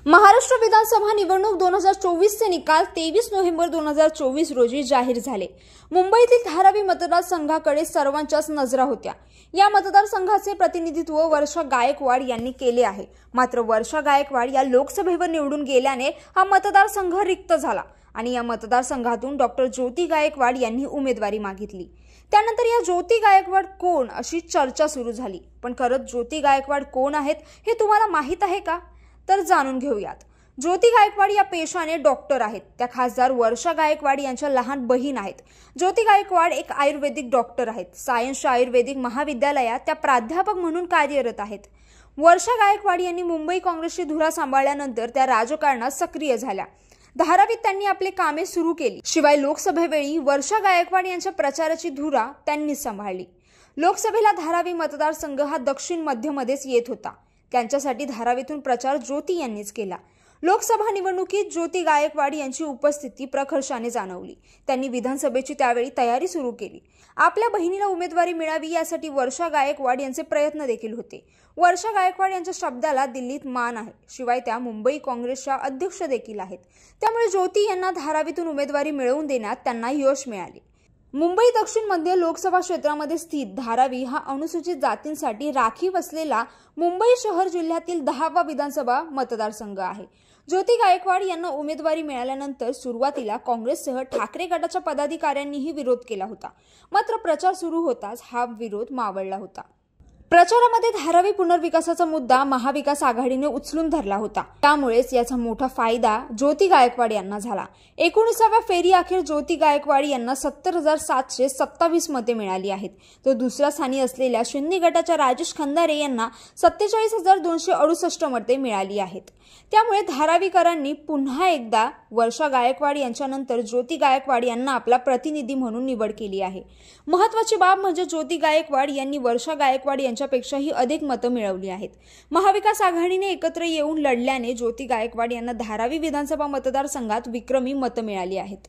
महाराष्ट्र विधानसभा निवडणूक 2024 चे निकाल 23 नोव्हेंबर 2024 रोजी जाहीर झाले। मुंबईतील धारावी मतदारसंघाकडे सर्वांच्याच नजरा होत्या। या मतदारसंघाचे प्रतिनिधित्व वर्षा गायकवाड यांनी केले आहे। मात्र वर्षा गायकवाड या लोकसभेवर निवडून गेल्याने हा मतदारसंघ रिक्त झाला आणि या मतदारसंघातून डॉक्टर ज्योती गायकवाड यांनी उमेदवारी मागितली। त्यानंतर या ज्योती गायकवाड कोण अशी चर्चा सुरू झाली। पण खरंच ज्योती गायकवाड कोण आहेत हे तुम्हाला माहित आहे का? तर जाणून घेऊयात। ज्योती गायकवाड या पेशाने डॉक्टर आहेत। त्या खासदार वर्षा गायकवाड यांच्या लहान बहीण आहेत। ज्योती गायकवाड एक आयुर्वेदिक डॉक्टर आहेत। सायन्सच्या आयुर्वेदिक महाविद्यालयात त्या प्राध्यापक म्हणून कार्यरत आहेत। वर्षा गायकवाड यांनी मुंबई काँग्रेसची धुरा सांभाळल्यानंतर त्या राजकारणात सक्रिय झाल्या। धारावीत त्यांनी आपले कामे सुरू केली। शिवाय लोकसभेवेळी वर्षा गायकवाड यांच्या प्रचाराची धुरा त्यांनी सांभाळली। लोकसभेला धारावी मतदारसंघ हा दक्षिण मध्यमध्येच येत होता। त्यांच्यासाठी धारावीतून प्रचार ज्योती यांनीच केला। लोकसभा निवडणुकीत ज्योती गायकवाड यांची उपस्थिती प्रखर्षाने जाणवली। त्यांनी विधानसभेची त्यावेळी तयारी सुरू केली। आपल्या बहिणीला उमेदवारी मिळावी यासाठी वर्षा गायकवाड यांचे प्रयत्न देखील होते। वर्षा गायकवाड यांच्या शब्दाला दिल्लीत मान आहे। शिवाय त्या मुंबई काँग्रेसच्या अध्यक्ष देखील आहेत। त्यामुळे ज्योती यांना धारावीतून उमेदवारी मिळवून देण्यात त्यांना यश मिळाले। मुंबई दक्षिण मध्य लोकसभा क्षेत्रामध्ये स्थित धारावी हा अनुसूचित जातींसाठी राखीव असलेला मुंबई शहर जिल्ह्यातील 10वा विधानसभा मतदारसंघ आहे। ज्योती गायकवाड यांना उमेदवारी मिळाल्यानंतर सुरुवातीला काँग्रेससह ठाकरे गटाच्या पदाधिकाऱ्यांनीही विरोध केला होता। मात्र प्रचार सुरू होताच हा विरोध मावळला होता। प्रचारामध्ये धारावी पुनर्विकासाचा मुद्दा महाविकास आघाडीने उचलून धरला होता। त्यामुळेच याचा मोठा फायदा ज्योती गायकवाड यांना झाला। 19व्या फेरी अखेर ज्योती गायकवाड यांना 70,727 मते मिळाली आहेत। तर दुसऱ्या स्थानी असलेल्या शिंदे गटाच्या राजेश खंदारे यांना 47,268 मते मिळाली आहेत। त्यामुळे धारावीकरांनी पुन्हा एकदा वर्षा गायकवाड यांच्यानंतर ज्योती गायकवाड यांना आपला प्रतिनिधी म्हणून निवड केली आहे। महत्त्वाची बाब म्हणजे ज्योती गायकवाड यांनी वर्षा गायकवाड यांच्यापेक्षाही अधिक मतं मिळवली आहेत। महाविकास आघाडीने एकत्र येऊन लढल्याने ज्योती गायकवाड यांना धारावी विधानसभा मतदारसंघात विक्रमी मतं मिळाली आहेत।